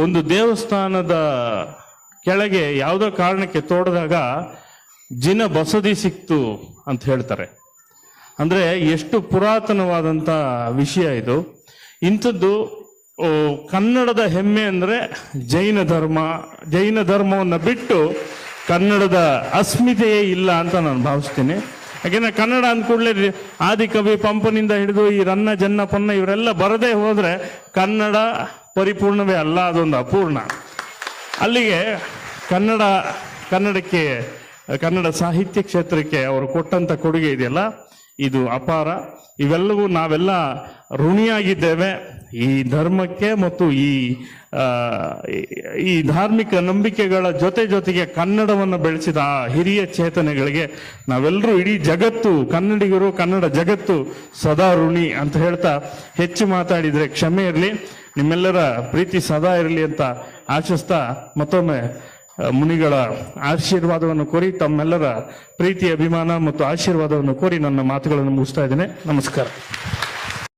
ಒಂದು ದೇವಸ್ಥಾನದ ಕೆಳಗೆ ಯಾವುದೋ ಕಾರಣಕ್ಕೆ ತೋಡಿದಾಗ ಜಿನ ಬಸದಿ ಸಿಕ್ತು ಅಂತ ಹೇಳ್ತಾರೆ. ಅಂದ್ರೆ ಎಷ್ಟು ಪುರಾತನವಾದಂತ ವಿಷಯ ಇದು. ಇಂಥದ್ದು ಕನ್ನಡದ ಹೆಮ್ಮೆ ಅಂದ್ರೆ ಜೈನ ಧರ್ಮವನ್ನು ಬಿಟ್ಟು ಕನ್ನಡದ ಅಸ್ಮಿತೆಯೇ ಇಲ್ಲ ಅಂತ ನಾನು ಭಾವಿಸ್ತೀನಿ. ಯಾಕೆಂದ್ರೆ ಕನ್ನಡ ಅಂದ್ಕೂಡ್ಲೆ ಆದಿಕವಿ ಪಂಪನಿಂದ ಹಿಡಿದು ಈ ರನ್ನ ಜನ್ನ ಪೊನ್ನ ಇವರೆಲ್ಲ ಬರದೇ ಹೋದ್ರೆ ಕನ್ನಡ ಪರಿಪೂರ್ಣವೇ ಅಲ್ಲ, ಅದೊಂದು ಅಪೂರ್ಣ. ಅಲ್ಲಿಗೆ ಕನ್ನಡಕ್ಕೆ ಕನ್ನಡ ಸಾಹಿತ್ಯ ಕ್ಷೇತ್ರಕ್ಕೆ ಅವರು ಕೊಟ್ಟಂತ ಕೊಡುಗೆ ಇದೆಯಲ್ಲ, ಇದು ಅಪಾರ. ಇವೆಲ್ಲವೂ ನಾವೆಲ್ಲ ಋಣಿಯಾಗಿದ್ದೇವೆ ಈ ಧರ್ಮಕ್ಕೆ ಮತ್ತು ಈ ಧಾರ್ಮಿಕ ನಂಬಿಕೆಗಳ ಜೊತೆಗೆ ಕನ್ನಡವನ್ನು ಬೆಳೆಸಿದ ಆ ಹಿರಿಯ ಚೇತನೆಗಳಿಗೆ ನಾವೆಲ್ಲರೂ, ಇಡೀ ಜಗತ್ತು, ಕನ್ನಡಿಗರು, ಕನ್ನಡ ಜಗತ್ತು ಸದಾ ಋಣಿ ಅಂತ ಹೇಳ್ತಾ ಹೆಚ್ಚು ಮಾತಾಡಿದ್ರೆ ಕ್ಷಮೆ ಇರಲಿ. ನಿಮ್ಮೆಲ್ಲರ ಪ್ರೀತಿ ಸದಾ ಇರಲಿ ಅಂತ ಆಶಿಸ್ತಾ ಮತ್ತೊಮ್ಮೆ ಮುನಿಗಳ ಆಶೀರ್ವಾದವನ್ನು ಕೋರಿ, ತಮ್ಮೆಲ್ಲರ ಪ್ರೀತಿ, ಅಭಿಮಾನ ಮತ್ತು ಆಶೀರ್ವಾದವನ್ನು ಕೋರಿ ನನ್ನ ಮಾತುಗಳನ್ನು ಮುಗಿಸ್ತಾ ಇದ್ದೇನೆ. ನಮಸ್ಕಾರ.